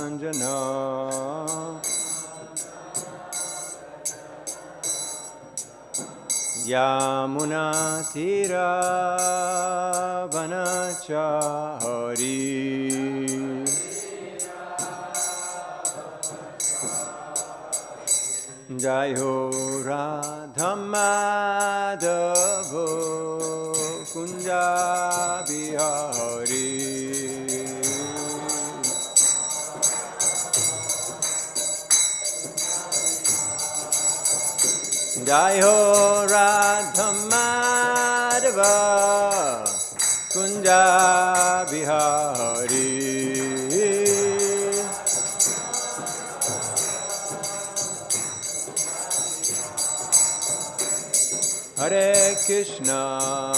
Niranjana Yamuna Tira Vanachari Jai Ho Radha Madhava Kunja Bihari Jai Ho Radha Madhava Kunja Bihari Hare Krishna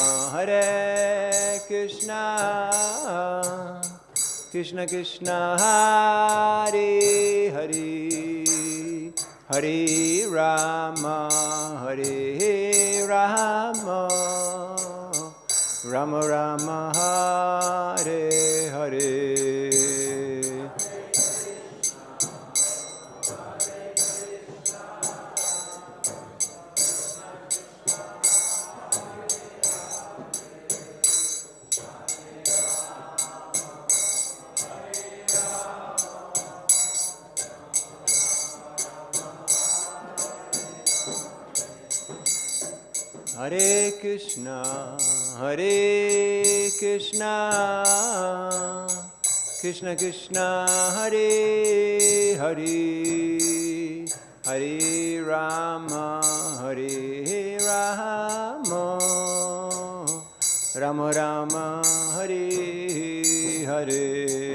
Krishna Krishna Hare Hare Hare Rama Hare Rama Rama Rama Hare Hare Hare Krishna Krishna Krishna Hare Hare Hare Rama Hare Rama Rama Rama Hare Hare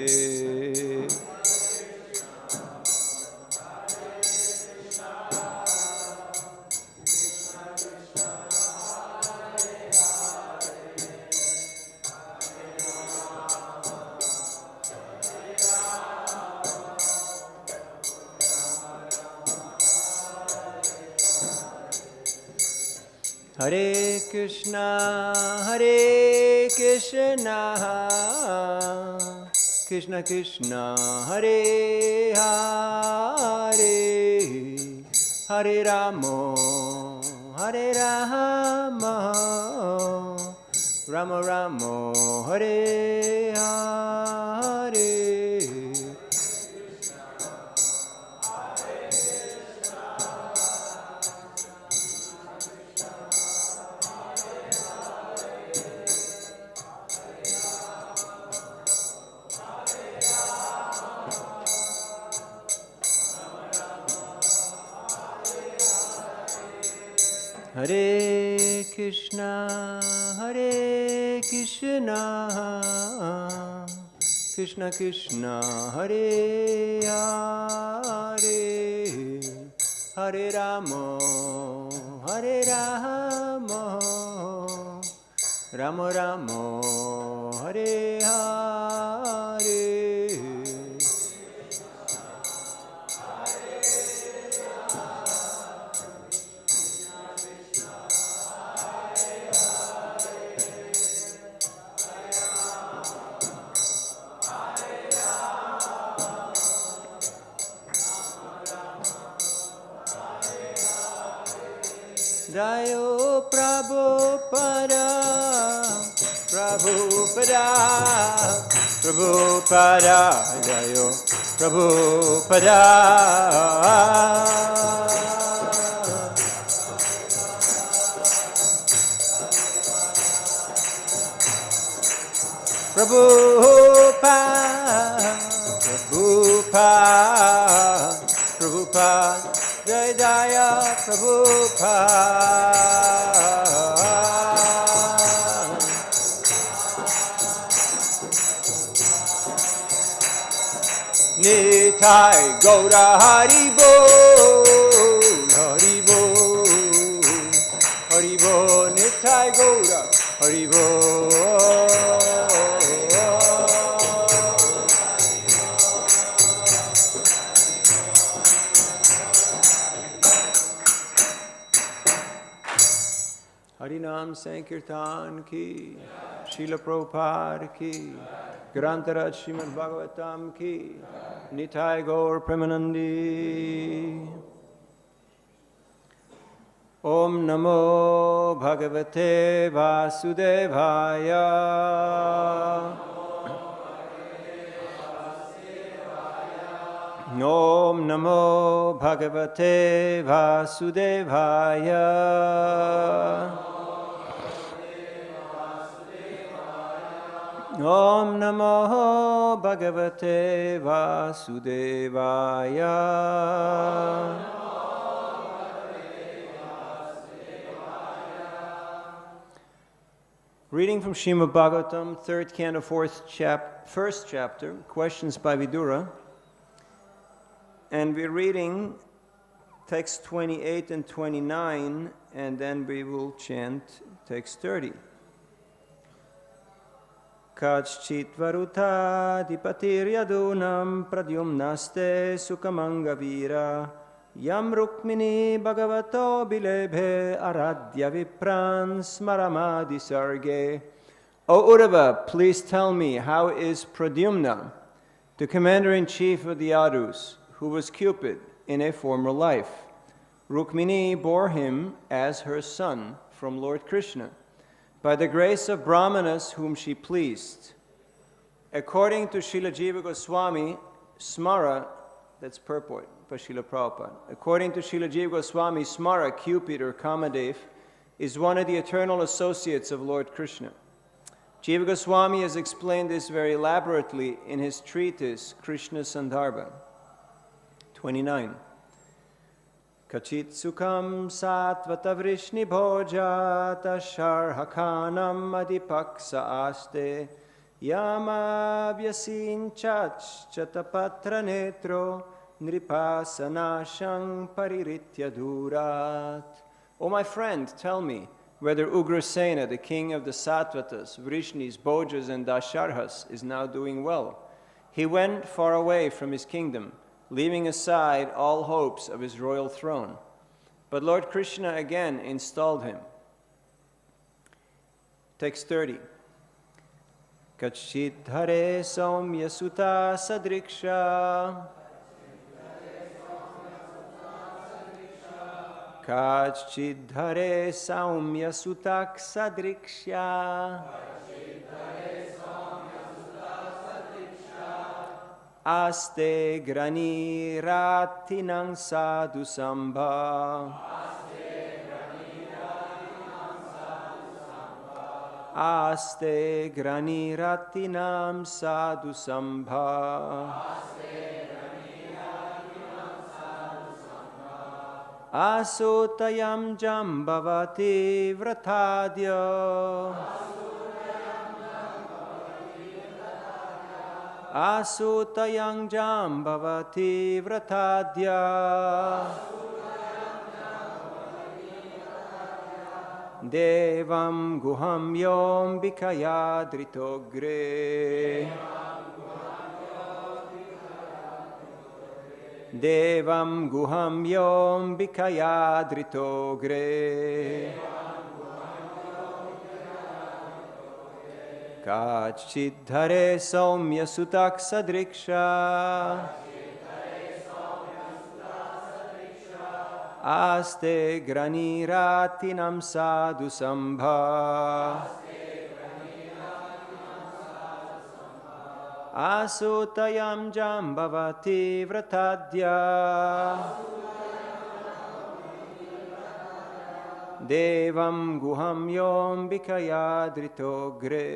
Hare Krishna Krishna Krishna Hare Hare Hare Rama Rama Rama Hare Hare Hare Krishna Krishna Krishna Hare Hare Hare Rama Rama Rama Hare Hare Jayo Prabhupada Jayo Prabhupada Prabhupada Jai Jaya Prabhupada Nitai Gaura Hari Bol Nitai Gaura Hari Bol Harinam Sankirtan ki, Srila Prabhupada ki, Grantaraj Srimad Bhagavatam ki, Nitai Gaur Premanandi. Om Namo Bhagavate Vasudevaya. Om Namo Bhagavate Vasudevaya. Om Namo Bhagavate Vasudevaya. Reading from Srimad Bhagavatam, 3rd canto, 1st chapter, questions by Vidura. And we're reading text 28 and 29, and then we will chant text 30. Kachchit varuta dipatir yadunam pradyumnaste sukamangavira yam rukmini bhagavato bilebhe aradhya vipran smaramadi sarge. O Uddhava, please tell me, how is Pradyumna, the commander-in-chief of the Yadus, who was Cupid in a former life? Rukmini bore him as her son from Lord Krishna, by the grace of Brahmanas whom she pleased. According to Srila Jiva Goswami, Smara, that's purport by Srila Prabhupada. According to Srila Jiva Goswami, Smara, Cupid or Kamadev, is one of the eternal associates of Lord Krishna. Jiva Goswami has explained this very elaborately in his treatise, Krishna Sandarbha. 29. Kachit sukham satvata vrishni bhoja tashar hakanam adipaksa aste yama vyasin chach chatapatra netro nripasanashang pariritya durat. O my friend, tell me whether Ugrasena, the king of the Sattvatas, Vrishnis, Bhojas, and Dasharhas, is now doing well. He went far away from his kingdom, leaving aside all hopes of his royal throne. But Lord Krishna again installed him. Text 30. Kachchit hare saumya sutta sadriksha. Kachchit hare saumya sutak sadriksha. Aste grani ratinang sadhu sambha. Aste grani ratinam sadhu sambha. Asutayam jambavati vratadya. Asutayang jambavati vratadya. Devam guham yom bikaya dritogre. Devam guham yom bikaya dritogre. Kachchit dhare saumya sutak sadriksha. Aste grani ratinam sadhu sambha. Asutayam jambavati vratadya. Devam guham yom bikaya dritogre.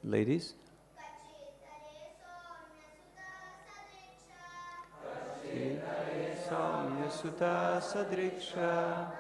Ladies. Saumya Sutta Sadriksha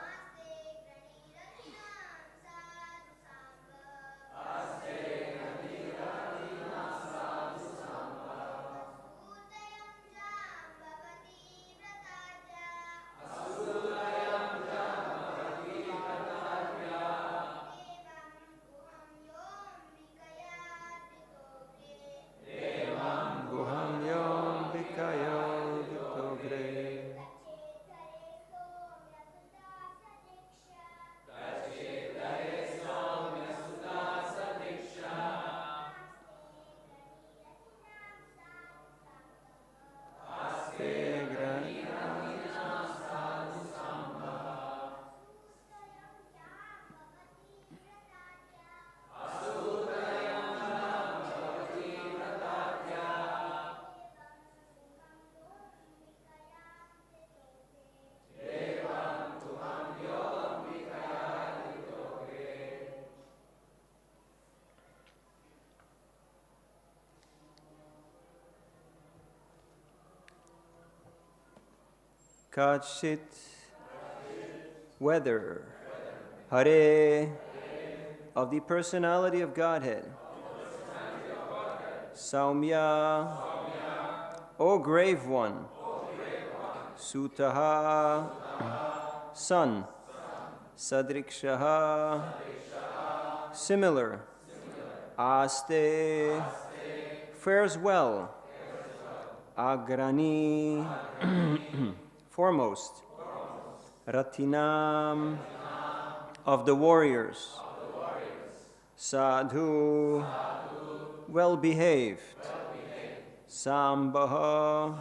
Kachit, whether, Hare, of the personality of Godhead, Saumya, O grave one, Sutaha, son, Sadrikshaha, similar, Aste, fares well, Agrani, foremost, Ratinam, of the warriors, Sadhu, well-behaved, Sambaha,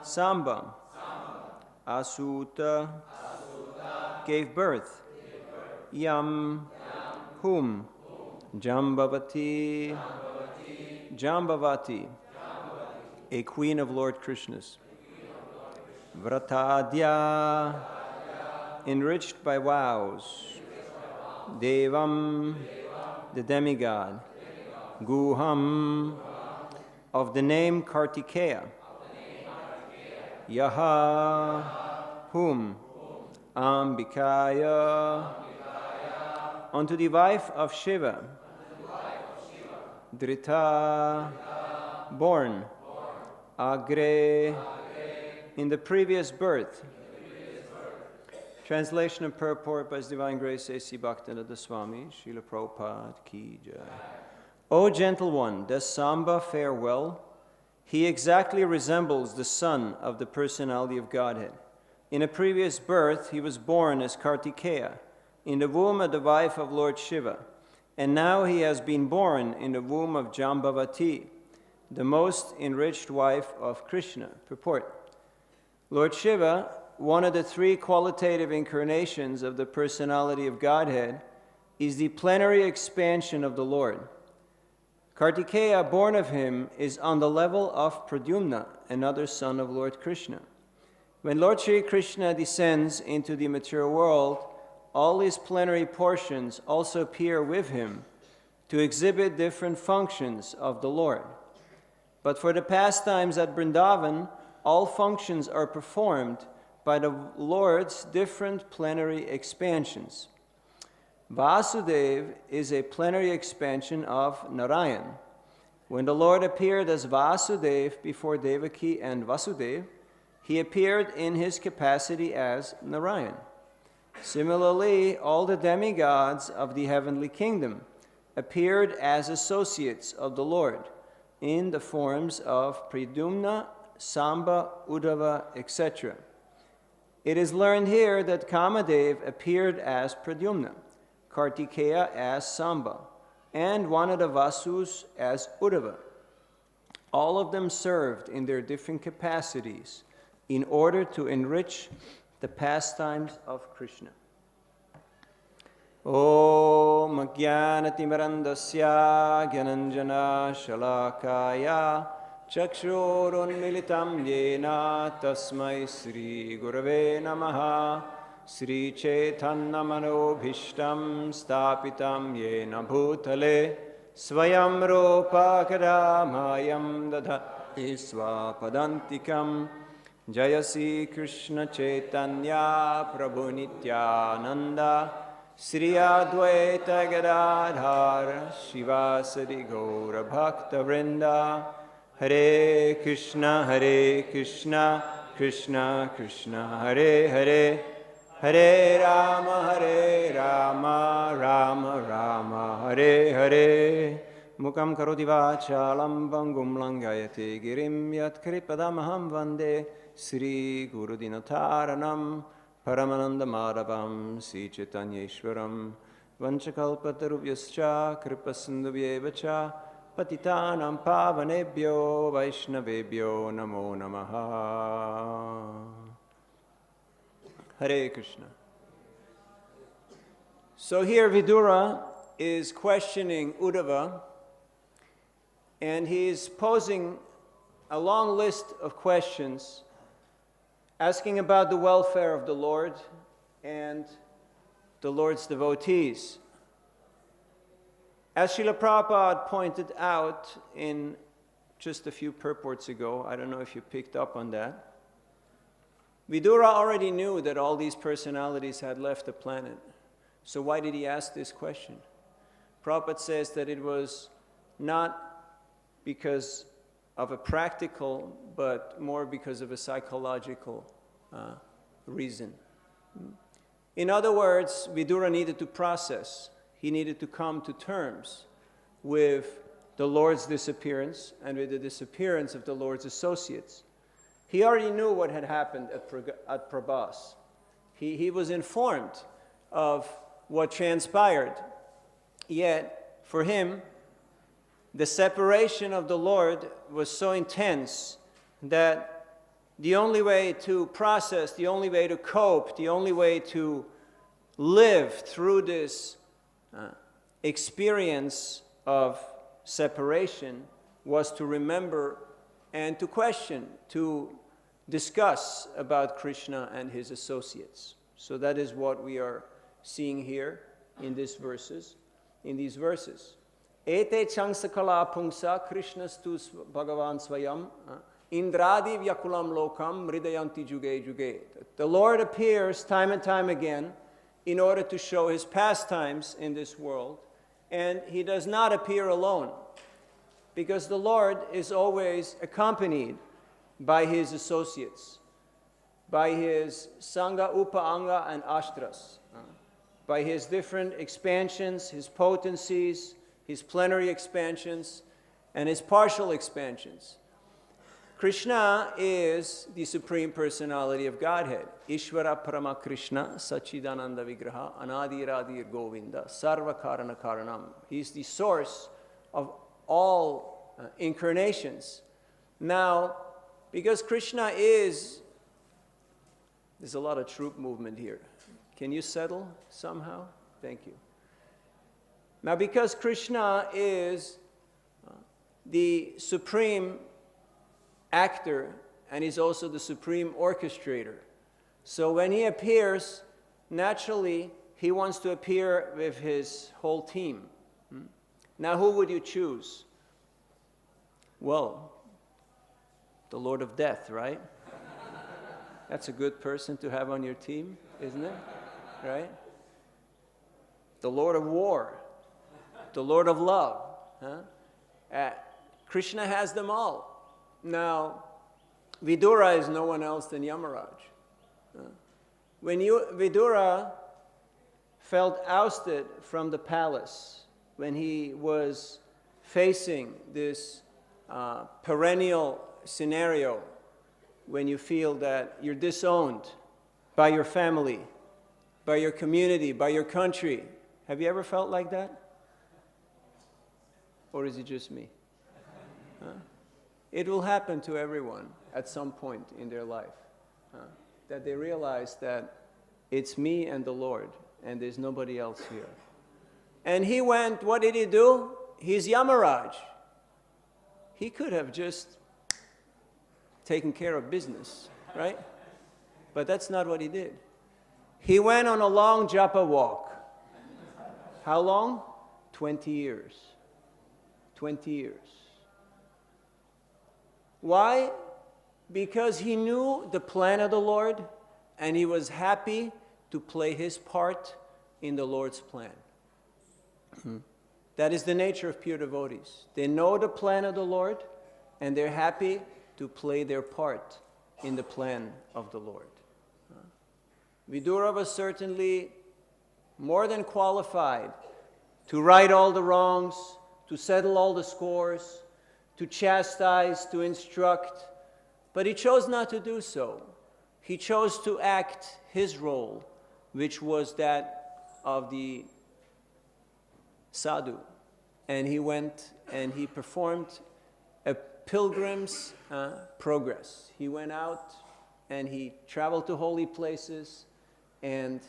Samba, Asuta, gave birth, Yam, whom, Jambavati, Jambavati, a queen of Lord Krishna's. Vratadya, enriched by vows. Devam, the demigod. Guham, of the name Kartikeya. Yaha, whom? Ambikaya, unto the wife of Shiva. Drita, born. Agre, in the previous birth. Translation and purport by His Divine Grace A.C. Bhaktivinoda Swami, Srila Prabhupada Ki Jai. O gentle one, does Samba fare well? He exactly resembles the son of the personality of Godhead. In a previous birth, he was born as Kartikeya, in the womb of the wife of Lord Shiva, and now he has been born in the womb of Jambavati, the most enriched wife of Krishna. Purport. Lord Shiva, one of the three qualitative incarnations of the personality of Godhead, is the plenary expansion of the Lord. Kartikeya, born of him, is on the level of Pradyumna, another son of Lord Krishna. When Lord Shri Krishna descends into the material world, all his plenary portions also appear with him to exhibit different functions of the Lord. But for the pastimes at Vrindavan, all functions are performed by the Lord's different plenary expansions. Vasudev is a plenary expansion of Narayan. When the Lord appeared as Vasudev before Devaki and Vasudeva, he appeared in his capacity as Narayan. Similarly, all the demigods of the heavenly kingdom appeared as associates of the Lord in the forms of Pradyumna, Samba, Uddhava, etc. It is learned here that Kamadev appeared as Pradyumna, Kartikeya as Samba, and one of the Vasus as Uddhava. All of them served in their different capacities in order to enrich the pastimes of Krishna. Om Jnanatimirandasya Gyananjana Shalakaya Chakshurunmilitam Yena Tasmai Sri Gurave Namaha Sri Chaitanya Manobhishtam Stapitam Yena Bhutale Swayam Rupa Kadamayam Dadati Swapadantikam Jayasi Krishna Chaitanya Prabhu Nityananda Sri Advaita Gadadhara Shivasadi Gaura Bhakta Vrinda Hare Krishna Krishna Krishna Hare Hare Hare Rama Rama Rama Hare Hare Mukam karoti vachalam vangum langayate girim yat kripadamaham vande Sri Guru Dinataranam Paramananda Madhavam Sri Chaitanyeshwaram Vanchakalpatarubhyascha Kripasindubhyevacha Patitanam Pavanebhyo Vaishnavebhyo Namo Namaha. Hare Krishna. So here Vidura is questioning Uddhava, and he is posing a long list of questions asking about the welfare of the Lord and the Lord's devotees. As Srila Prabhupada pointed out in just a few purports ago, I don't know if you picked up on that, Vidura already knew that all these personalities had left the planet. So why did he ask this question? Prabhupada says that it was not because of a practical, but more because of a psychological reason. In other words, Vidura needed to process. He needed to come to terms with the Lord's disappearance and with the disappearance of the Lord's associates. He already knew what had happened at Prabhas. He was informed of what transpired. Yet, for him, the separation of the Lord was so intense that the only way to process, the only way to cope, the only way to live through this experience of separation was to remember and to question, to discuss about Krishna and his associates. So that is what we are seeing here in these verses. Ete changsakala pungsa Krishnastu Bhagavan Swayam Indradi Vyakulam Lokam Mridayanti Juge Juge. The Lord appears time and time again in order to show his pastimes in this world, and he does not appear alone, because the Lord is always accompanied by his associates, by his Sangha, Upa-anga, and Ashtras, by his different expansions, his potencies, his plenary expansions, and his partial expansions. Krishna is the Supreme Personality of Godhead. Ishvara Parama Krishna Sachidananda Vigraha Anadiradir Govinda Sarva Karana Karanam. He's the source of all incarnations. Now, because Krishna is, there's a lot of troop movement here. Can you settle somehow? Thank you. Now, because Krishna is the supreme actor and he's also the supreme orchestrator, so when he appears, naturally, he wants to appear with his whole team. Now, who would you choose? Well, the Lord of Death, right? That's a good person to have on your team, isn't it? Right? The Lord of War, the Lord of Love. Krishna has them all. Now, Vidura is no one else than Yamaraj. When Vidura felt ousted from the palace, when he was facing this perennial scenario, when you feel that you're disowned by your family, by your community, by your country. Have you ever felt like that? Or is it just me? It will happen to everyone at some point in their life, that they realize that it's me and the Lord, and there's nobody else here. And he went, what did he do? He's Yamaraj. He could have just taken care of business, right? But that's not what he did. He went on a long japa walk. How long? 20 years. 20 years. Why? Because he knew the plan of the Lord, and he was happy to play his part in the Lord's plan. That is the nature of pure devotees. They know the plan of the Lord, and they're happy to play their part in the plan of the Lord. Vidura was certainly more than qualified to right all the wrongs, to settle all the scores, to chastise, to instruct, but he chose not to do so. He chose to act his role, which was that of the sadhu. And he went and he performed a pilgrim's progress. He went out and he traveled to holy places and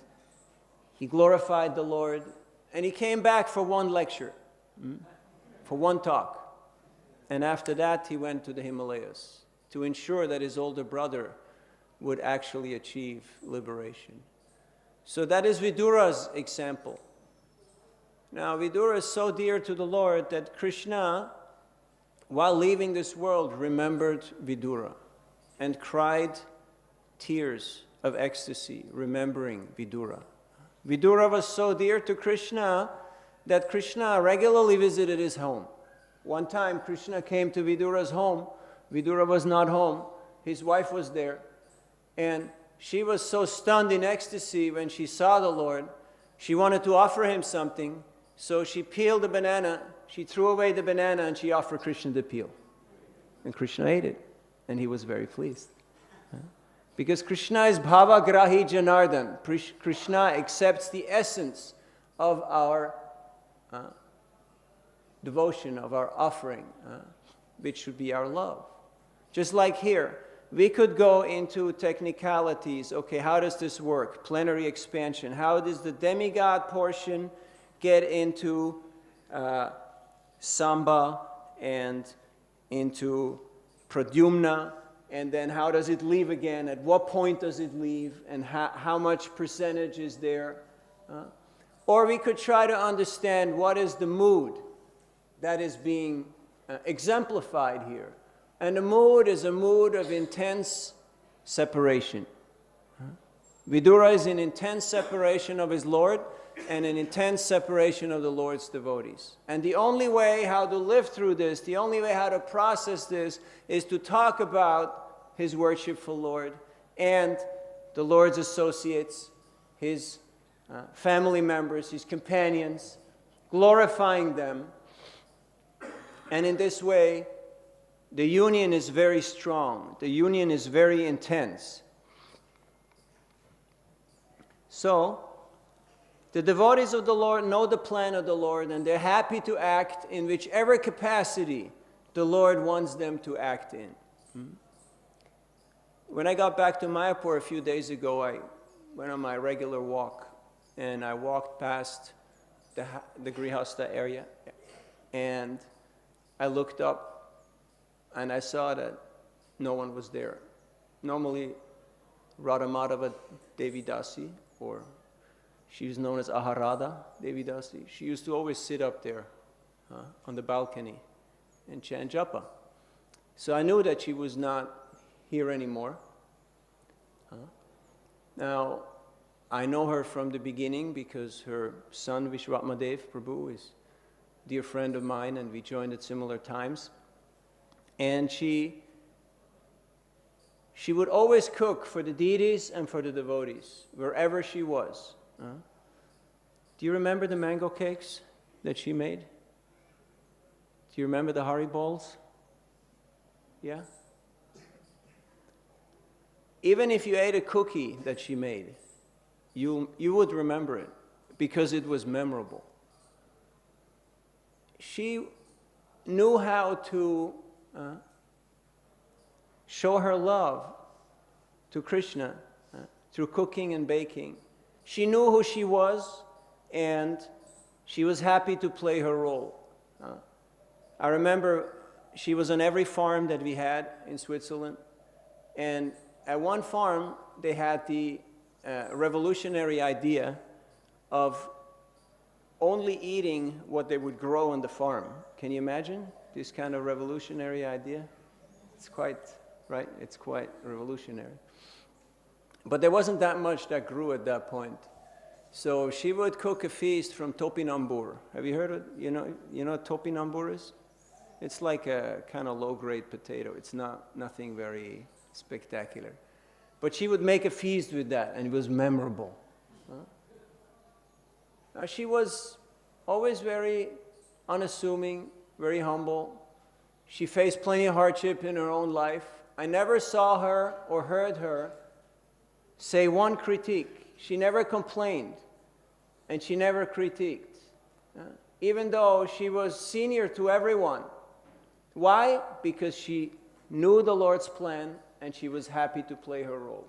he glorified the Lord. And he came back for one lecture, for one talk. And after that, he went to the Himalayas to ensure that his older brother would actually achieve liberation. So that is Vidura's example. Now, Vidura is so dear to the Lord that Krishna, while leaving this world, remembered Vidura and cried tears of ecstasy, remembering Vidura. Vidura was so dear to Krishna that Krishna regularly visited his home. One time, Krishna came to Vidura's home. Vidura was not home. His wife was there. And she was so stunned in ecstasy when she saw the Lord. She wanted to offer him something. So she peeled the banana, she threw away the banana, and she offered Krishna the peel. And Krishna ate it, and he was very pleased. Because Krishna is Bhava Grahi Janardhan. Krishna accepts the essence of our devotion, of our offering, which should be our love. Just like here, we could go into technicalities. Okay, how does this work? Plenary expansion. How does the demigod portion get into Samba and into Pradyumna, and then how does it leave again? At what point does it leave? And how much percentage is there? Or we could try to understand what is the mood that is being exemplified here. And the mood is a mood of intense separation. Vidura is in intense separation of his Lord, and an intense separation of the Lord's devotees. And the only way how to live through this, the only way how to process this, is to talk about his worshipful Lord and the Lord's associates, his family members, his companions, glorifying them. And in this way, the union is very strong. The union is very intense. So, the devotees of the Lord know the plan of the Lord, and they're happy to act in whichever capacity the Lord wants them to act in. When I got back to Mayapur a few days ago, I went on my regular walk, and I walked past the Grihastha area, and I looked up, and I saw that no one was there. Normally, Radha Madhava Devi Dasi, or she was known as Aharada Devi Dasi. She used to always sit up there on the balcony and chant japa. So I knew that she was not here anymore. Now, I know her from the beginning because her son Vishwatmadev Prabhu is a dear friend of mine, and we joined at similar times. And she would always cook for the deities and for the devotees, wherever she was. Do you remember the mango cakes that she made? Do you remember the Hari balls? Yeah? Even if you ate a cookie that she made, you would remember it because it was memorable. She knew how to show her love to Krishna through cooking and baking. She knew who she was, and she was happy to play her role. I remember she was on every farm that we had in Switzerland, and at one farm they had the revolutionary idea of only eating what they would grow on the farm Can you imagine this kind of revolutionary idea? It's quite, right? It's quite revolutionary. But there wasn't that much that grew at that point. So she would cook a feast from topinambur. Have you heard of it? You know what topinambur is? It's like a kind of low-grade potato. It's nothing very spectacular. But she would make a feast with that, and it was memorable. Now, she was always very unassuming, very humble. She faced plenty of hardship in her own life. I never saw her or heard her say one critique. She never complained, and she never critiqued, even though she was senior to everyone. Why? Because she knew the Lord's plan, and she was happy to play her role.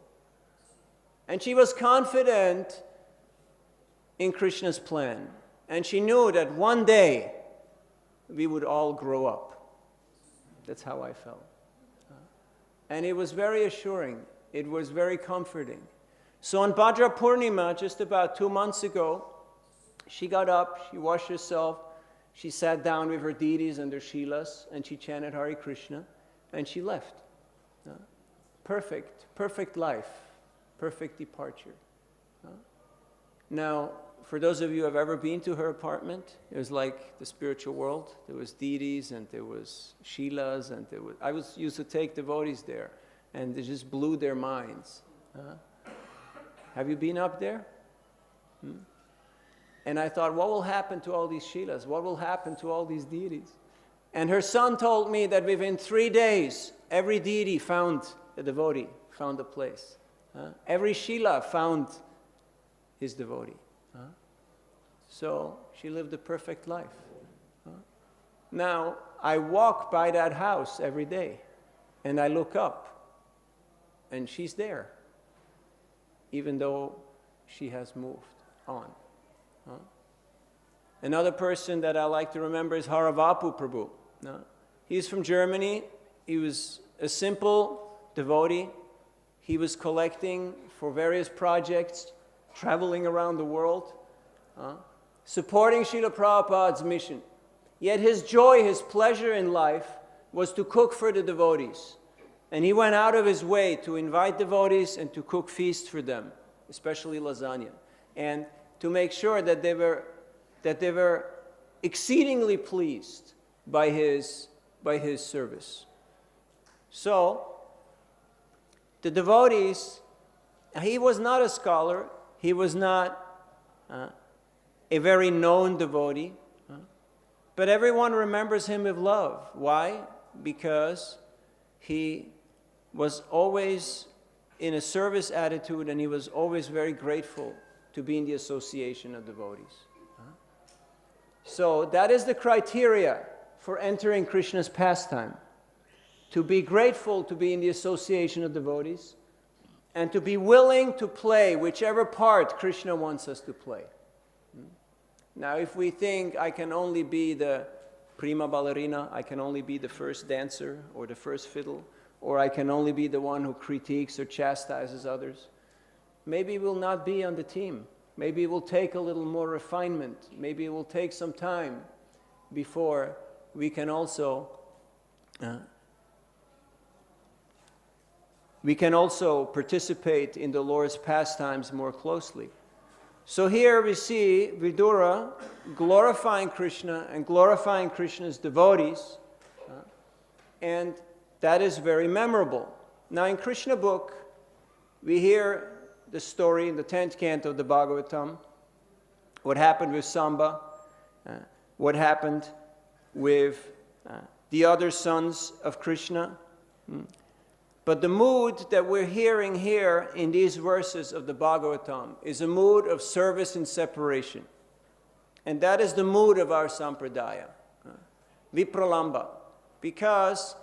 And she was confident in Krishna's plan, and she knew that one day we would all grow up. That's how I felt. And it was very assuring. It was very comforting. So on Bhadra Purnima, just about 2 months ago, she got up, she washed herself, she sat down with her deities and their Shilas, and she chanted Hare Krishna, and she left. Perfect life, perfect departure. Now, for those of you who have ever been to her apartment, it was like the spiritual world. There was deities, and there was Shilas, and I used to take devotees there, and it just blew their minds. Have you been up there? And I thought, what will happen to all these Shilas? What will happen to all these deities? And her son told me that within 3 days, every deity found a devotee, found a place. Every Shila found his devotee. So she lived a perfect life. Now, I walk by that house every day, and I look up, and she's there, even though she has moved on. Another person that I like to remember is Haravapu Prabhu. He's from Germany. He was a simple devotee. He was collecting for various projects, traveling around the world, supporting Srila Prabhupada's mission. Yet his joy, his pleasure in life was to cook for the devotees. And he went out of his way to invite devotees and to cook feasts for them, especially lasagna, and to make sure that they were exceedingly pleased by his service. So, the devotees, he was not a scholar, he was not a very known devotee, but everyone remembers him with love. Why? Because he was always in a service attitude, and he was always very grateful to be in the association of devotees. So that is the criteria for entering Krishna's pastime. To be grateful to be in the association of devotees, and to be willing to play whichever part Krishna wants us to play. Now, if we think I can only be the prima ballerina, I can only be the first dancer or the first fiddle, or I can only be the one who critiques or chastises others, maybe we'll not be on the team. Maybe it will take a little more refinement. Maybe it will take some time before we can also participate in the Lord's pastimes more closely. So here we see Vidura glorifying Krishna and glorifying Krishna's devotees, and that is very memorable. Now in Krishna book, we hear the story in the 10th canto of the Bhagavatam, what happened with Samba, what happened with the other sons of Krishna. But the mood that we're hearing here in these verses of the Bhagavatam is a mood of service and separation. And that is the mood of our Sampradaya, Vipralamba. Because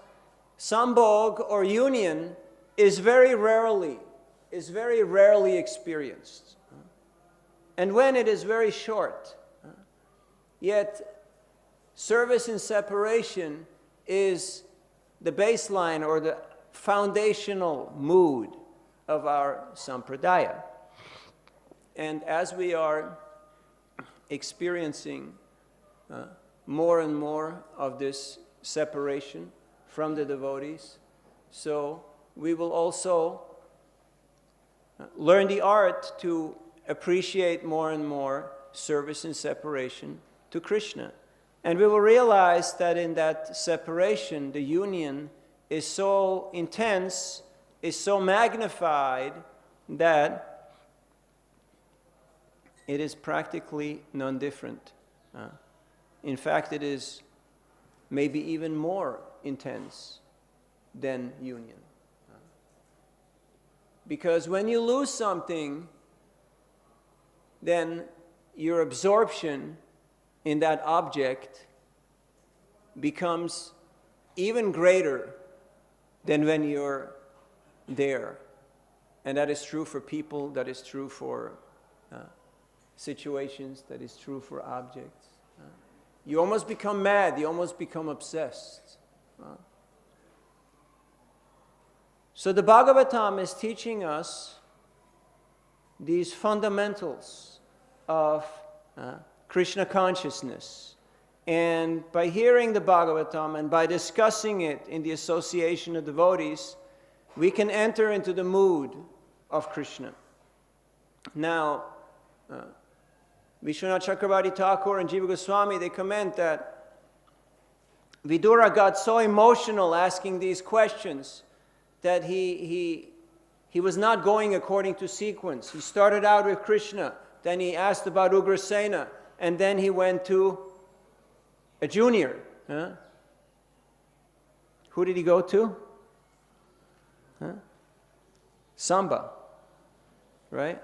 sambhog or union is very rarely experienced. And when it is very short, yet service and separation is the baseline or the foundational mood of our Sampradaya. And as we are experiencing more and more of this separation from the devotees. So we will also learn the art to appreciate more and more service and separation to Krishna. And we will realize that in that separation, the union is so intense, is so magnified, that it is practically non-different. In fact, it is maybe even more intense than union. Because when you lose something, then your absorption in that object becomes even greater than when you're there. And that is true for people, that is true for situations, that is true for objects. You almost become mad, you almost become obsessed. So the Bhagavatam is teaching us these fundamentals of Krishna consciousness. And by hearing the Bhagavatam and by discussing it in the association of devotees, we can enter into the mood of Krishna. Now, Vishwanath Chakravarti Thakur and Jiva Goswami, they comment that Vidura got so emotional asking these questions that he was not going according to sequence. He started out with Krishna, then he asked about Ugrasena, and then he went to a junior. Who did he go to? Samba, right?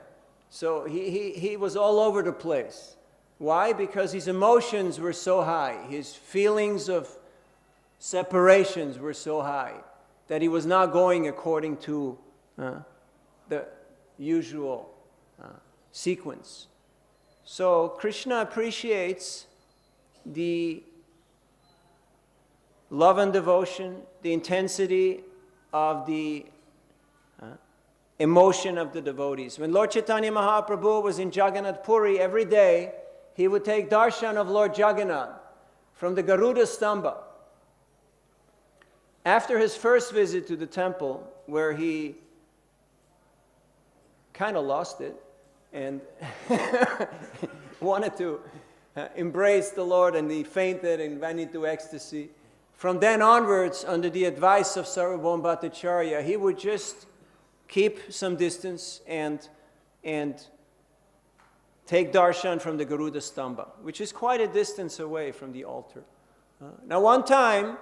So he was all over the place. Why? Because his emotions were so high. His feelings of separations were so high that he was not going according to the usual sequence. So Krishna appreciates the love and devotion, the intensity of the emotion of the devotees. When Lord Chaitanya Mahaprabhu was in Jagannath Puri, every day he would take darshan of Lord Jagannath from the Garuda Stamba. After his first visit to the temple, where he kind of lost it and wanted to embrace the Lord, and he fainted and went into ecstasy, from then onwards, under the advice of Sarvabhauma Bhattacharya, he would just keep some distance and take darshan from the Garuda Stamba, which is quite a distance away from the altar. Now one time,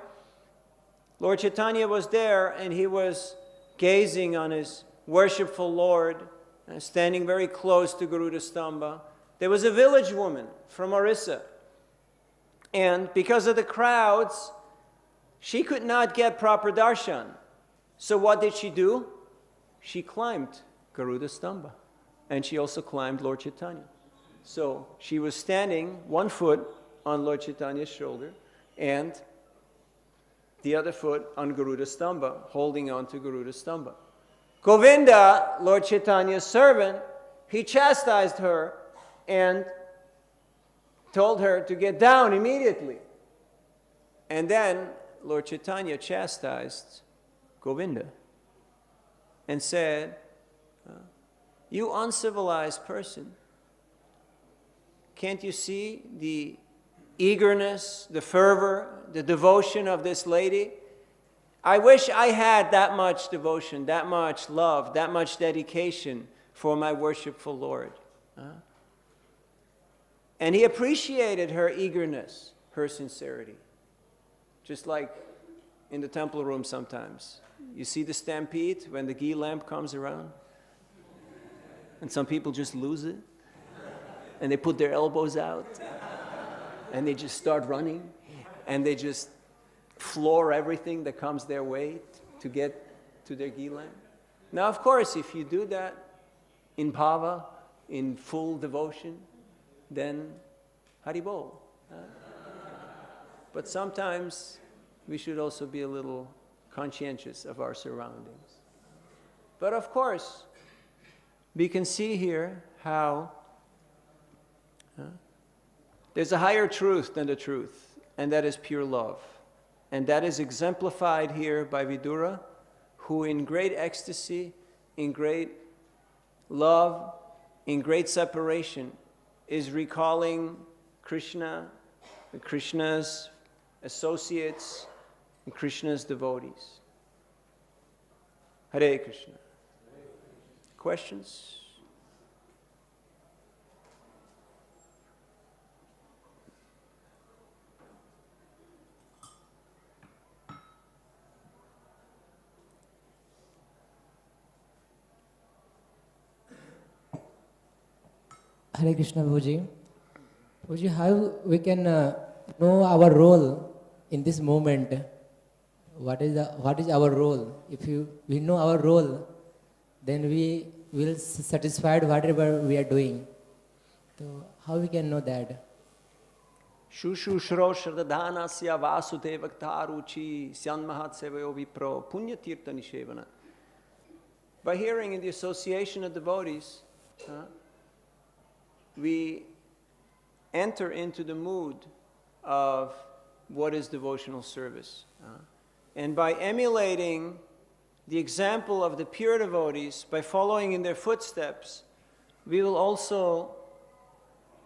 Lord Chaitanya was there and he was gazing on his worshipful Lord, standing very close to Garuda Stamba. There was a village woman from Orissa, and because of the crowds, she could not get proper darshan. So what did she do? She climbed Garuda Stamba, and she also climbed Lord Chaitanya. So she was standing one foot on Lord Chaitanya's shoulder and the other foot on Garuda Stamba, holding on to Garuda Stamba. Govinda, Lord Chaitanya's servant, he chastised her and told her to get down immediately. And then Lord Chaitanya chastised Govinda and said, "You uncivilized person, can't you see the eagerness, the fervor, the devotion of this lady? I wish I had that much devotion, that much love, that much dedication for my worshipful Lord." And he appreciated her eagerness, her sincerity. Just like in the temple room sometimes. You see the stampede when the ghee lamp comes around? And some people just lose it. And they put their elbows out. And they just start running. And they just floor everything that comes their way to get to their ghee lamp. Now, of course, if you do that in bhava, in full devotion, then Haribol. But sometimes we should also be a little conscientious of our surroundings. But of course, we can see here how there's a higher truth than the truth. and that is pure love. And that is exemplified here by Vidura, who in great ecstasy, in great love, in great separation, is recalling Krishna, Krishna's associates, and Krishna's devotees. Hare Krishna. Questions? Hare Krishna, Prabhuji. Prabhuji, how we can know our role in this moment? What is our role? If we know our role, then we will satisfied whatever we are doing. So how we can know that? Shushushro Shradhanasya Vasudevaktaruchi Syanmahatsevayo Vipro Punyatirtha Nishevana. By hearing in the association of devotees, we enter into the mood of what is devotional service. And by emulating the example of the pure devotees, by following in their footsteps, we will also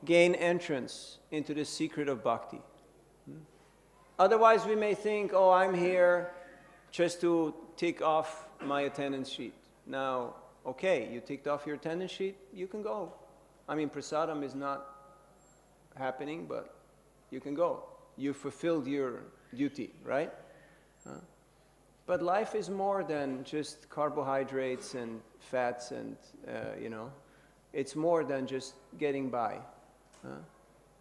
gain entrance into the secret of bhakti. Otherwise, we may think, oh, I'm here just to tick off my attendance sheet. Now, okay, you ticked off your attendance sheet, you can go. I mean, prasadam is not happening, but you can go. You fulfilled your duty, right? But life is more than just carbohydrates and fats and, it's more than just getting by.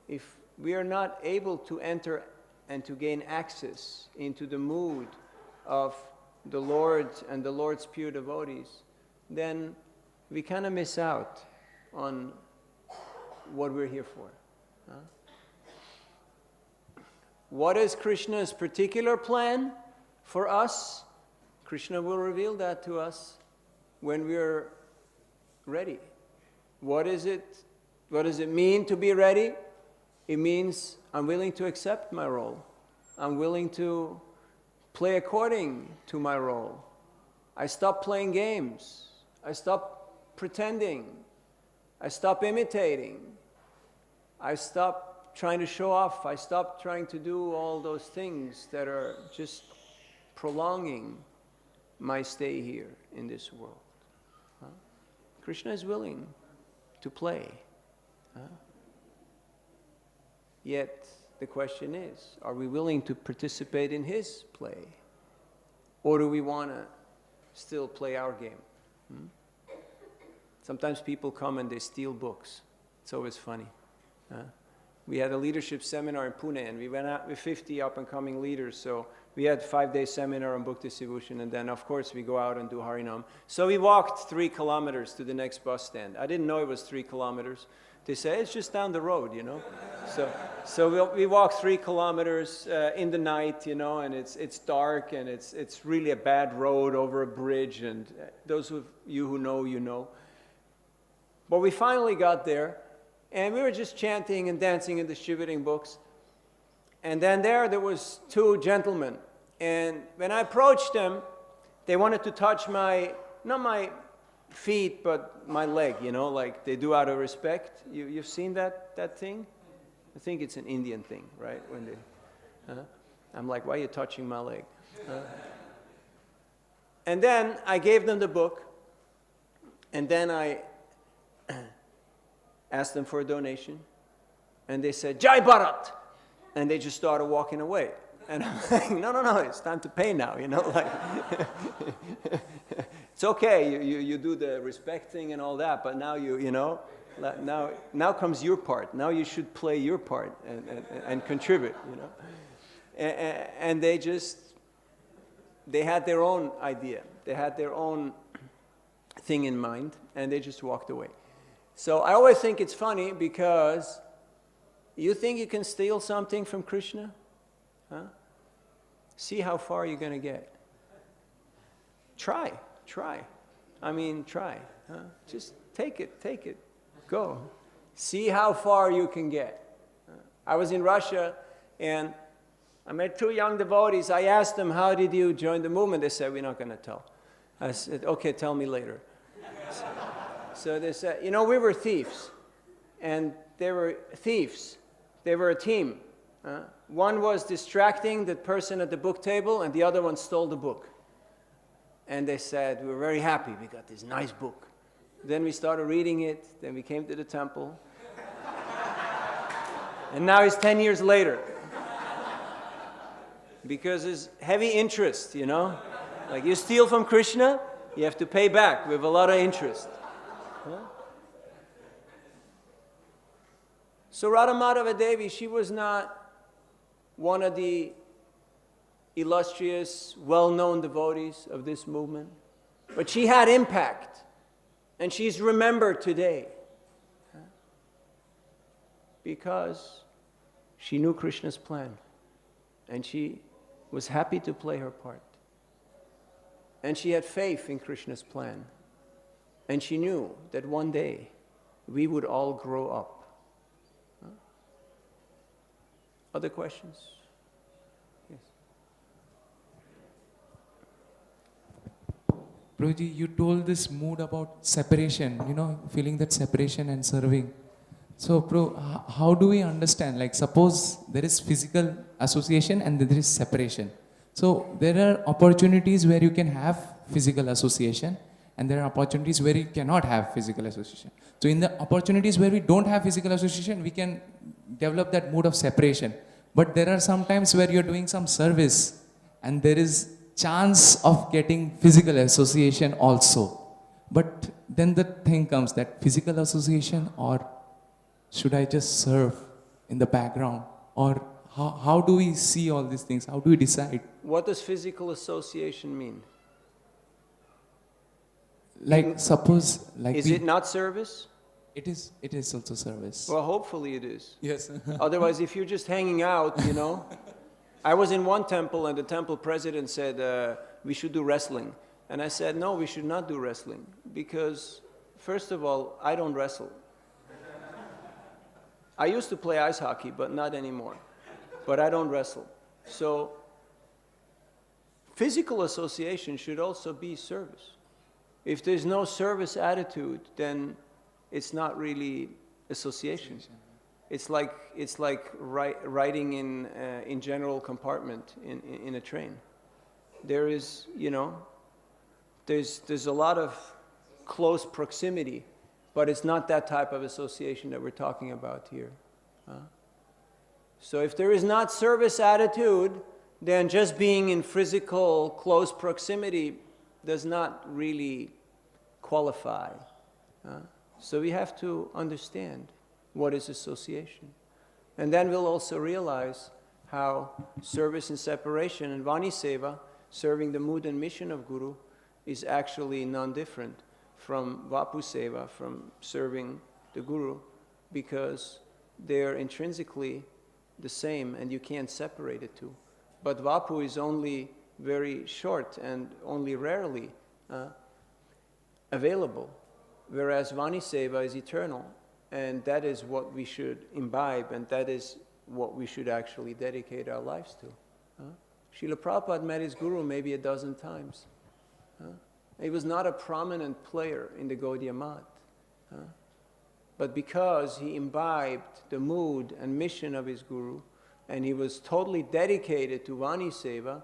If we are not able to enter and to gain access into the mood of the Lord and the Lord's pure devotees, then we kind of miss out on what we're here for. What is Krishna's particular plan for us? Krishna will reveal that to us when we're ready. What does it mean to be ready? It means I'm willing to accept my role. I'm willing to play according to my role. I stop playing games. I stop pretending. I stop imitating. I stop trying to show off. I stop trying to do all those things that are just prolonging my stay here in this world. Krishna is willing to play. Yet the question is, are we willing to participate in his play? Or do we want to still play our game? Sometimes people come and they steal books. It's always funny. We had a leadership seminar in Pune, and we went out with 50 up-and-coming leaders. So we had a 5-day seminar on book distribution, and then, of course, we go out and do Harinam. So we walked 3 kilometers to the next bus stand. I didn't know it was 3 kilometers. They say, it's just down the road, So we walked 3 kilometers in the night, and it's dark, and it's really a bad road over a bridge, and those of you who know, you know. But we finally got there, and we were just chanting and dancing and distributing books. And then there was 2 gentlemen. And when I approached them, they wanted to touch not my feet, but my leg, like they do out of respect. You've seen that thing? I think it's an Indian thing, right? When I'm like, why are you touching my leg? And then I gave them the book, and then I asked them for a donation, and they said, Jai Bharat! And they just started walking away. And I'm like, no, it's time to pay now, It's okay, you do the respect thing and all that, but now now comes your part. Now you should play your part and contribute, And they had their own idea. They had their own thing in mind, and they just walked away. So I always think it's funny because you think you can steal something from Krishna? See how far you're going to get. Try. I mean, try. Just take it. Go. See how far you can get. I was in Russia, and I met 2 young devotees. I asked them, how did you join the movement? They said, we're not going to tell. I said, okay, tell me later. So they said, we were thieves. And they were thieves. They were a team. One was distracting the person at the book table, and the other one stole the book. And they said, we were very happy. We got this nice book. Then we started reading it. Then we came to the temple. And now it's 10 years later. Because it's heavy interest, Like you steal from Krishna, you have to pay back with a lot of interest. So Radha Madhava Devi, she was not one of the illustrious, well-known devotees of this movement. But she had impact. And she's remembered today. Because she knew Krishna's plan. And she was happy to play her part. And she had faith in Krishna's plan. And she knew that one day we would all grow up. Other questions? Yes. Prabhuji, you told this mood about separation, feeling that separation and serving. So, Prabhu, how do we understand? Like, suppose there is physical association and there is separation. So, there are opportunities where you can have physical association and there are opportunities where you cannot have physical association. So, in the opportunities where we don't have physical association, we can develop that mood of separation. But there are some times where you're doing some service and there is chance of getting physical association also. But then the thing comes that physical association, or should I just serve in the background? Or how do we see all these things? How do we decide? What does physical association mean? Like suppose, like is it not service? It is also service. Well, hopefully it is. Yes. Otherwise, if you're just hanging out, I was in one temple and the temple president said, we should do wrestling. And I said, no, we should not do wrestling. Because, first of all, I don't wrestle. I used to play ice hockey, but not anymore. But I don't wrestle. So, physical association should also be service. If there's no service attitude, then it's not really association. It's like riding in general compartment in a train. There is, there's a lot of close proximity, but it's not that type of association that we're talking about here. So if there is not service attitude, then just being in physical close proximity does not really qualify. So we have to understand what is association. And then we'll also realize how service and separation and Vani Seva, serving the mood and mission of Guru, is actually non-different from Vapu Seva, from serving the Guru, because they're intrinsically the same and you can't separate the two. But Vapu is only very short and only rarely available, whereas Vani Seva is eternal, and that is what we should imbibe, and that is what we should actually dedicate our lives to. Srila Prabhupada met his Guru maybe a dozen times. He was not a prominent player in the Gaudiya Math. But because he imbibed the mood and mission of his Guru, and he was totally dedicated to Vani Seva,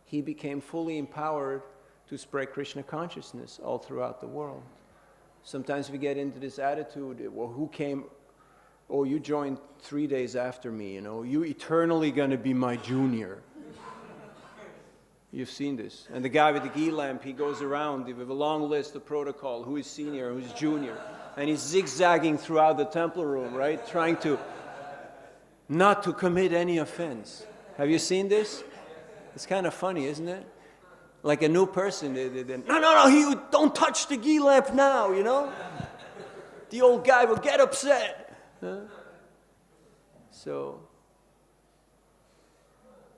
he became fully empowered to spread Krishna consciousness all throughout the world. Sometimes we get into this attitude, well, who came? Oh, you joined 3 days after me, you eternally going to be my junior. You've seen this. And the guy with the ghee lamp, he goes around with a long list of protocol, who is senior, who is junior. And he's zigzagging throughout the temple room, right? Trying to not to commit any offense. Have you seen this? It's kind of funny, isn't it? Like a new person, no, don't touch the ghee lamp now, The old guy will get upset. So,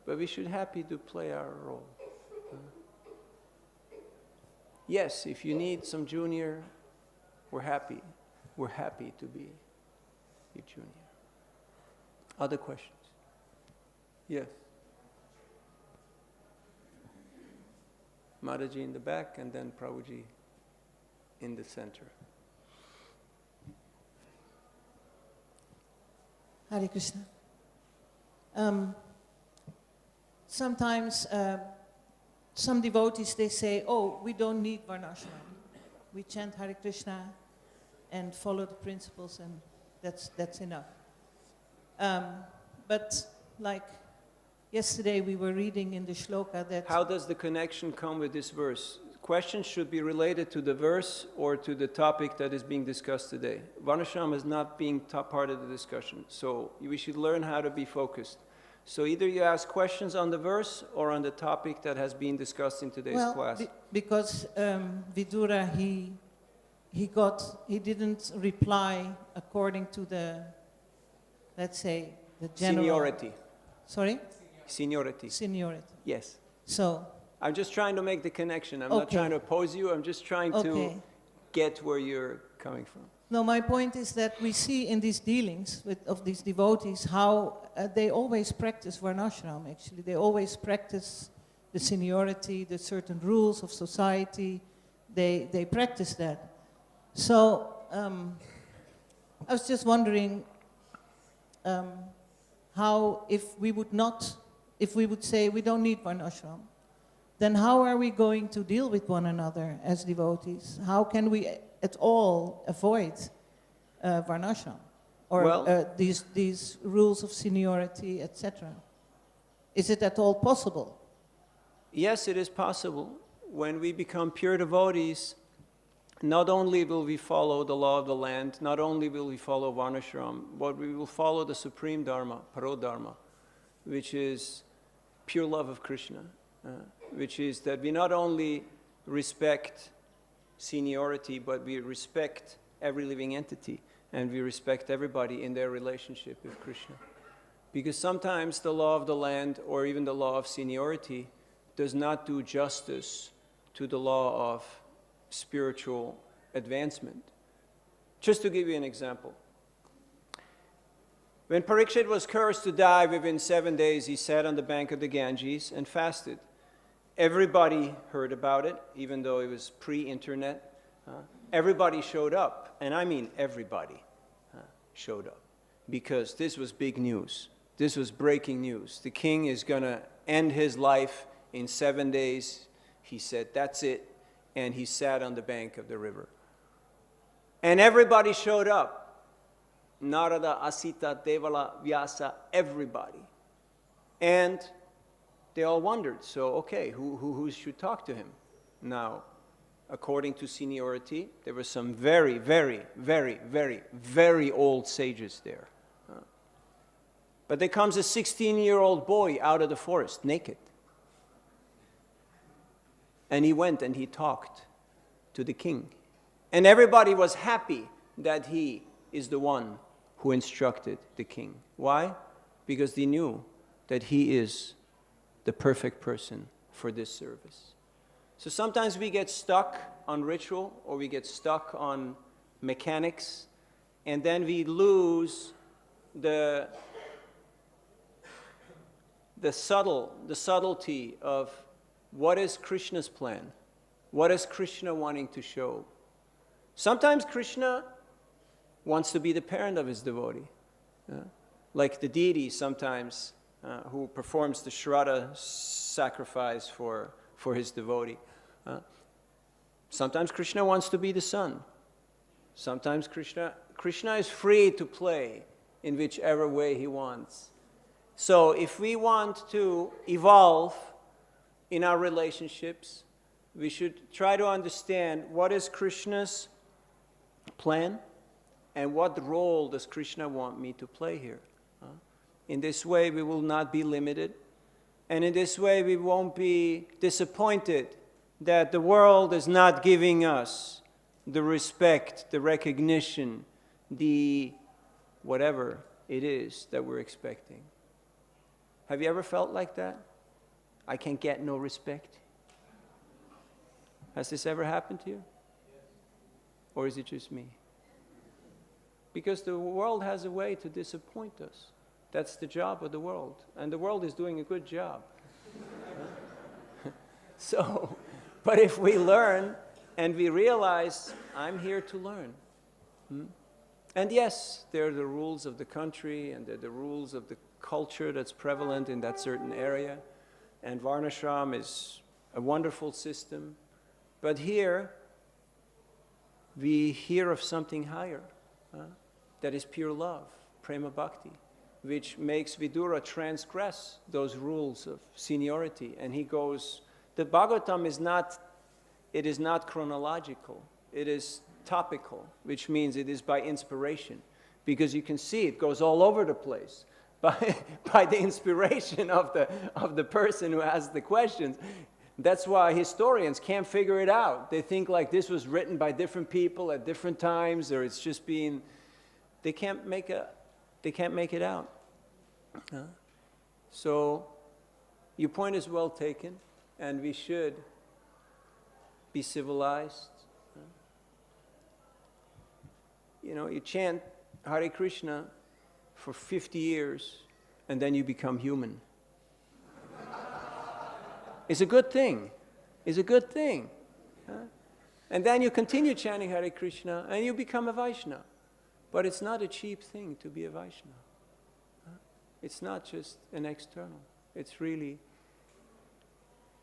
but we should be happy to play our role. Yes, if you need some junior, we're happy. We're happy to be your junior. Other questions? Yes. Mataji in the back, and then Prabhuji in the center. Hare Krishna. Sometimes some devotees, they say, oh, we don't need varnashram. We chant Hare Krishna and follow the principles, and that's enough. But like yesterday we were reading in the shloka that... How does the connection come with this verse? Questions should be related to the verse or to the topic that is being discussed today. Varnashram is not being part of the discussion, so we should learn how to be focused. So either you ask questions on the verse or on the topic that has been discussed in today's class. Because Vidura, he didn't reply according to the, let's say, the general... Seniority. Sorry? Seniority. Seniority. Yes. So... I'm just trying to make the connection. I'm not trying to oppose you. I'm just trying to get where you're coming from. No, my point is that we see in these dealings of these devotees how they always practice varnashram, actually. They always practice the seniority, the certain rules of society. They practice that. So I was just wondering how, if we would say we don't need varnashram, then how are we going to deal with one another as devotees? How can we at all avoid varnashram or these rules of seniority, etc.? Is it at all possible? Yes, it is possible. When we become pure devotees, not only will we follow the law of the land, not only will we follow varnashram, but we will follow the supreme dharma, parodharma, which is pure love of Krishna. Which is that we not only respect seniority, but we respect every living entity, and we respect everybody in their relationship with Krishna. Because sometimes the law of the land, or even the law of seniority, does not do justice to the law of spiritual advancement. Just to give you an example. When Parikshit was cursed to die within 7 days, he sat on the bank of the Ganges and fasted. Everybody heard about it, even though it was pre-internet. Everybody showed up, and I mean everybody showed up, because this was big news. This was breaking news. The king is going to end his life in 7 days. He said, that's it, and he sat on the bank of the river. And everybody showed up. Narada, Asita, Devala, Vyasa, everybody. And they all wondered, so okay, who should talk to him? Now, according to seniority, there were some very, very, very, very, very old sages there. But there comes a 16-year-old boy out of the forest, naked. And he went and he talked to the king. And everybody was happy that he is the one who instructed the king. Why? Because they knew that he is the perfect person for this service. So sometimes we get stuck on ritual, or we get stuck on mechanics, and then we lose the subtlety of what is Krishna's plan, what is Krishna wanting to show. Sometimes Krishna wants to be the parent of his devotee, like the deity sometimes who performs the Shraddha sacrifice for his devotee. Sometimes Krishna wants to be the son. Sometimes Krishna is free to play in whichever way he wants. So if we want to evolve in our relationships, we should try to understand what is Krishna's plan and what role does Krishna want me to play here. In this way, we will not be limited. And in this way, we won't be disappointed that the world is not giving us the respect, the recognition, the whatever it is that we're expecting. Have you ever felt like that? I can get no respect. Has this ever happened to you? Or is it just me? Because the world has a way to disappoint us. That's the job of the world. And the world is doing a good job. So But if we learn and we realize, I'm here to learn. And yes, there are the rules of the country and there are the rules of the culture that's prevalent in that certain area. And Varnashram is a wonderful system. But here, we hear of something higher, that is pure love, prema bhakti, which makes Vidura transgress those rules of seniority. And he goes, the Bhagavatam is not, it is not chronological, it is topical, which means it is by inspiration, because you can see it goes all over the place by the inspiration of the person who asks the questions. That's why historians can't figure it out. They think like this was written by different people at different times, or it's just being, they can't make it out. So your point is well taken, and we should be civilized. You know, you chant Hare Krishna for 50 years, and then you become human. It's a good thing. It's a good thing. And then you continue chanting Hare Krishna, and you become a Vaishnava. But it's not a cheap thing to be a Vaishnava. It's not just an external. It's really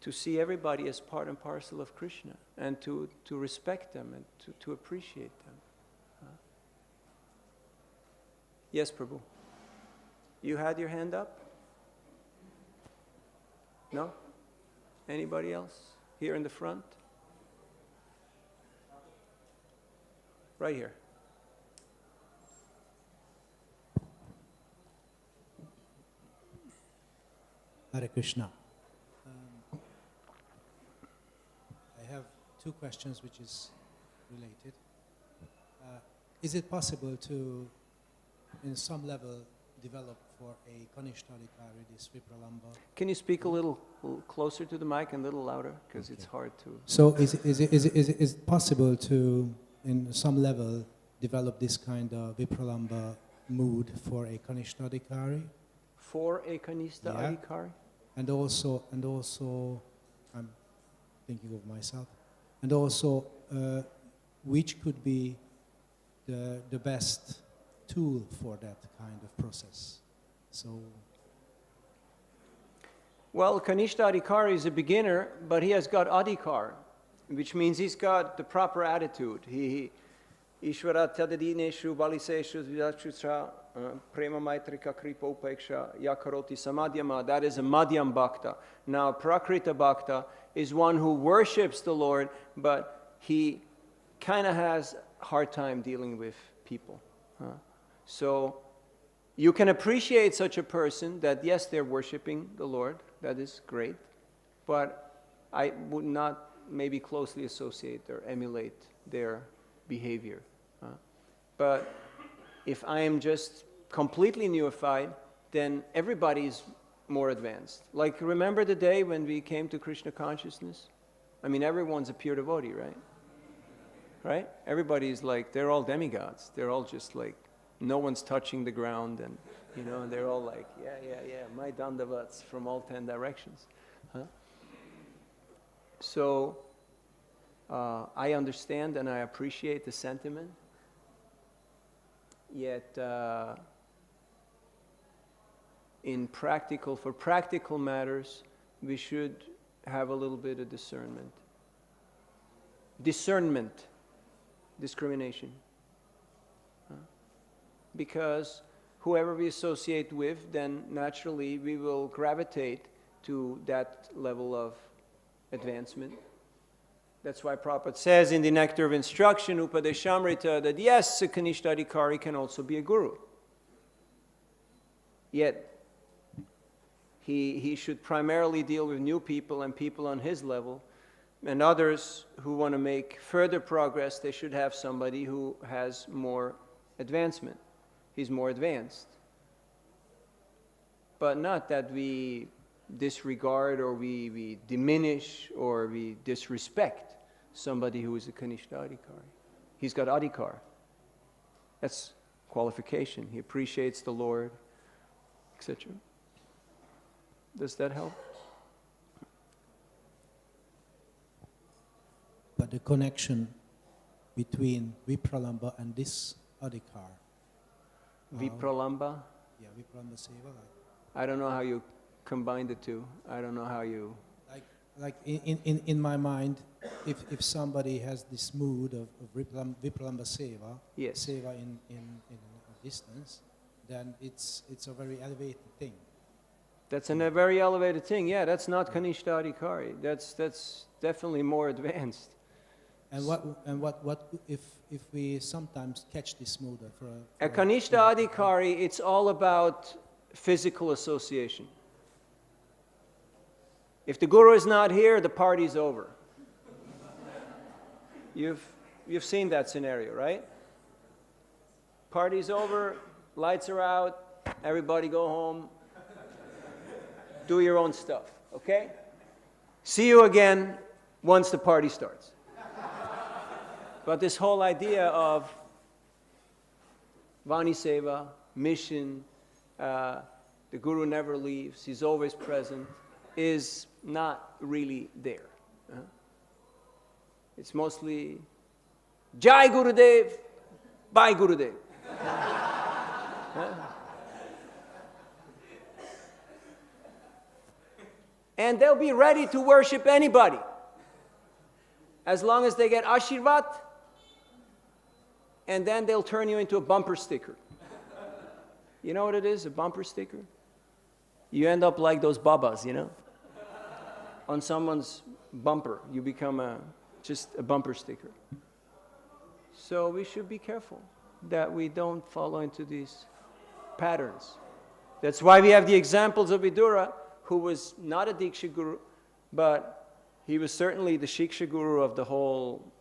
to see everybody as part and parcel of Krishna, and to respect them and to appreciate them. Yes, Prabhu. You had your hand up? No? Anybody else? Here in the front? Right here. Hare Krishna. I have two questions which is related. Is it possible to, in some level, develop for a Kanishtadikari this Vipralamba? Can you speak a little closer to the mic and a little louder? Because it's hard to... So is it possible to, in some level, develop this kind of Vipralamba mood for a Kanishtadikari? For a Kanishta Adhikari? And also, I'm thinking of myself, and also, which could be the best tool for that kind of process? So, well, Kanishta Adhikari is a beginner, but he has got Adhikar, which means he's got the proper attitude. He Ishvara Tadadineshu Baliseshu Vidachutra Prema Maitrika Kripa Upeksha Yakaroti Samadhyama. That is a Madhyam Bhakta. Now, Prakrita Bhakta is one who worships the Lord, but he kind of has a hard time dealing with people. So you can appreciate such a person that, yes, they're worshiping the Lord. That is great. But I would not maybe closely associate or emulate their behavior. But if I am just completely neophyte, then everybody is more advanced. Like, remember the day when we came to Krishna consciousness? I mean, everyone's a pure devotee, right? Right? Everybody's like, they're all demigods. They're all just like, no one's touching the ground, and, you know, they're all like, yeah, my dandavats from all 10 directions. So, I understand and I appreciate the sentiment, yet for practical matters, we should have a little bit of discernment. Discrimination. Because whoever we associate with, then naturally we will gravitate to that level of advancement. That's why Prabhupada says in the Nectar of Instruction, Upadeshamrita, that yes, a Kanishtadikari can also be a guru. Yet, he should primarily deal with new people and people on his level, and others who want to make further progress, they should have somebody who has more advancement. He's more advanced. But not that we disregard or we diminish or we disrespect somebody who is a Kanishta Adhikari. He's got Adhikar. That's qualification. He appreciates the Lord, etc. Does that help? but the connection between Vipralamba and this adhikar. Vipralamba? Yeah, Vipralamba Seva. I don't know how you combine the two. I don't know how you... Like in my mind, if somebody has this mood of Vipralamba Seva, Yes. Seva in a distance, then it's a very elevated thing. That's a very elevated thing. Yeah, that's not Kanishta Adhikari. That's definitely more advanced. And what if we sometimes catch this mood for A Kanishta Adhikari, it's all about physical association. If the guru is not here, the party's over. You've seen that scenario, right? Party's over, lights are out, everybody go home, do your own stuff, okay? See you again once the party starts. But this whole idea of Vani Seva, mission, the guru never leaves, he's always present, is not really there. It's mostly Jai Gurudev, Bye Gurudev. And they'll be ready to worship anybody as long as they get Ashirvat, and then they'll turn you into a bumper sticker. You know what it is, a bumper sticker? You end up like those babas, you know? On someone's bumper, you become just a bumper sticker. So we should be careful that we don't follow into these patterns. That's why we have the examples of Vidura, who was not a Diksha Guru, but he was certainly the Shiksha Guru of the whole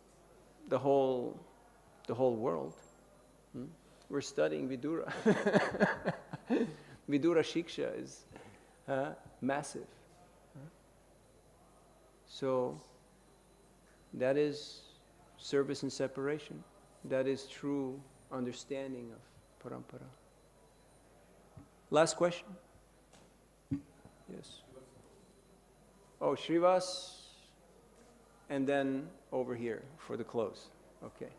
world. We're studying Vidura. Vidura Shiksha is massive. So that is service and separation. That is true understanding of parampara. Last question? Yes. Oh, Srivas, and then over here for the close. Okay.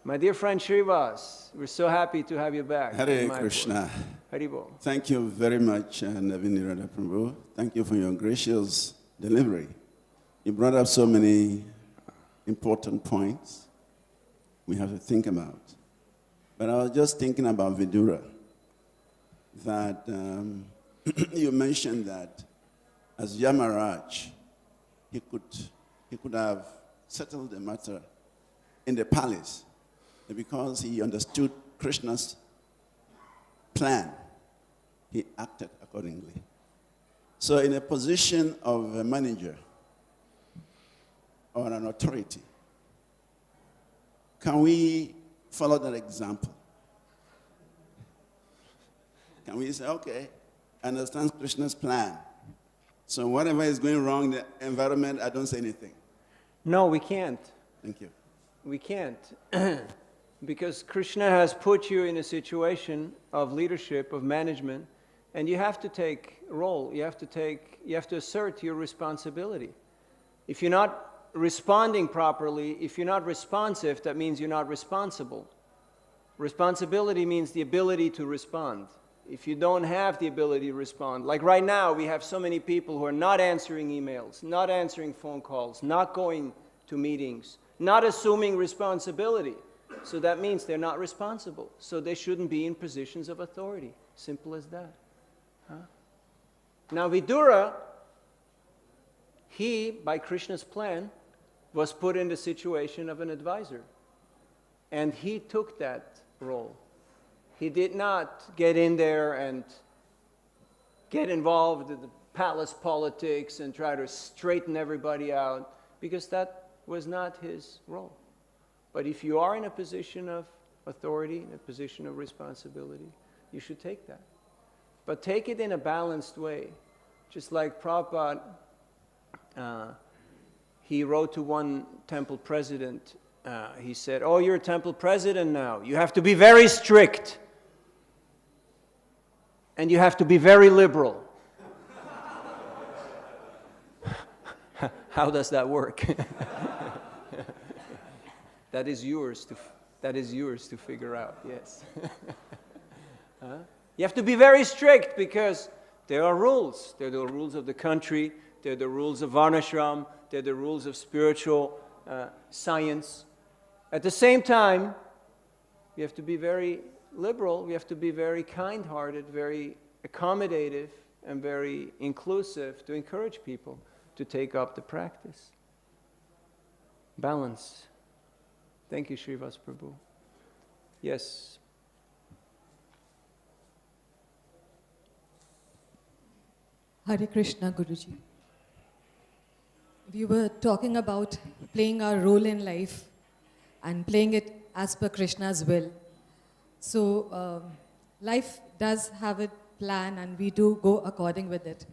My dear friend Srivas, we're so happy to have you back. Hare Krishna. Haribol. Thank you very much, Navina Nirada Prabhu. Thank you for your gracious delivery. You brought up so many important points we have to think about. But I was just thinking about Vidura, that you mentioned that as Yamaraj, he could have settled the matter in the palace because he understood Krishna's plan. He acted accordingly. So in a position of a manager or an authority, can we follow that example? Can we say, okay, I understand Krishna's plan. So whatever is going wrong in the environment, I don't say anything. No, we can't. Thank you. We can't. Because Krishna has put you in a situation of leadership, of management, and you have to take a role. You have to assert your responsibility. If you're not responding properly, if you're not responsive, that means you're not responsible. Responsibility means the ability to respond. If you don't have the ability to respond, like right now, we have so many people who are not answering emails, not answering phone calls, not going to meetings, not assuming responsibility. So that means they're not responsible. So they shouldn't be in positions of authority. Simple as that. Now Vidura, he, by Krishna's plan, was put in the situation of an advisor. And he took that role. He did not get in there and get involved in the palace politics and try to straighten everybody out, because that was not his role. But if you are in a position of authority, in a position of responsibility, you should take that. But take it in a balanced way. Just like Prabhupada, he wrote to one temple president, he said, "Oh, you're a temple president now. You have to be very strict. And you have to be very liberal." How does that work? That is yours to figure out, yes. Huh? You have to be very strict because there are rules. There are the rules of the country, there are the rules of Varnashram, there are the rules of spiritual science. At the same time, we have to be very liberal, we have to be very kind-hearted, very accommodative, and very inclusive to encourage people to take up the practice. Balance. Thank you, Srivas Prabhu. Yes. Hare Krishna, Guruji. We were talking about playing our role in life and playing it as per Krishna's will. So life does have a plan and we do go according with it.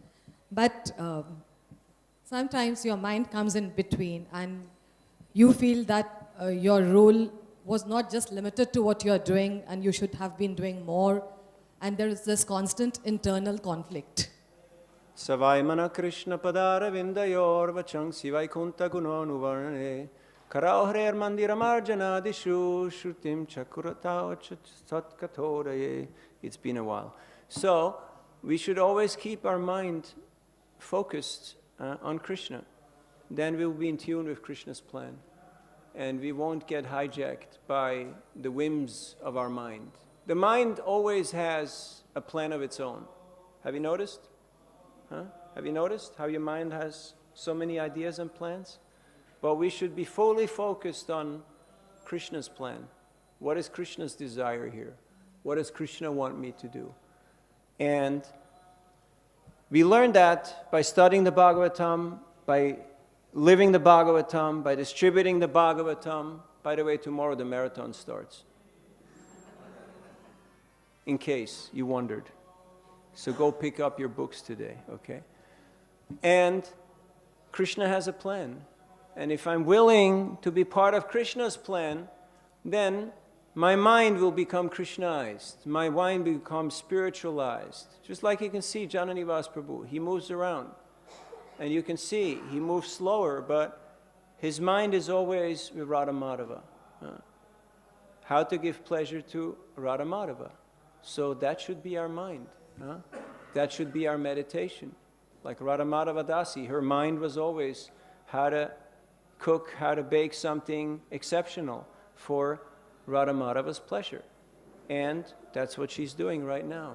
But sometimes your mind comes in between and you feel that your role was not just limited to what you're doing and you should have been doing more. And there is this constant internal conflict. Savaimana Krishna Padara Vindayor Vachang Sivaikunta Gunonuvarne Karauhrer Mandira Marjana Dishu Shrutim Chakurata Satkatoraye. It's been a while. So we should always keep our mind focused on Krishna. Then we'll be in tune with Krishna's plan. And we won't get hijacked by the whims of our mind. The mind always has a plan of its own. Have you noticed? Huh? Have you noticed how your mind has so many ideas and plans? But we should be fully focused on Krishna's plan. What is Krishna's desire here? What does Krishna want me to do? And we learn that by studying the Bhagavatam, by living the Bhagavatam, by distributing the Bhagavatam. By the way, tomorrow the marathon starts. In case you wondered. So go pick up your books today, okay? And Krishna has a plan. And if I'm willing to be part of Krishna's plan, then my mind will become Krishnaized. My mind will become spiritualized. Just like you can see Jananivas Prabhu, he moves around. And you can see he moves slower, but his mind is always with Radha Madhava. How to give pleasure to Radha Madhava. So that should be our mind. That should be our meditation. Like Radha Madhava Dasi, her mind was always how to cook, how to bake something exceptional for Radha Madhava's pleasure. And that's what she's doing right now.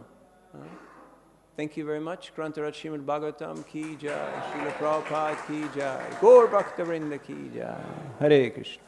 Thank you very much. Grantaraj Srimad Bhagavatam ki jai, Srila Prabhupada ki jai, Gaur Bhakta Vrinda ki jai. Hare Krishna.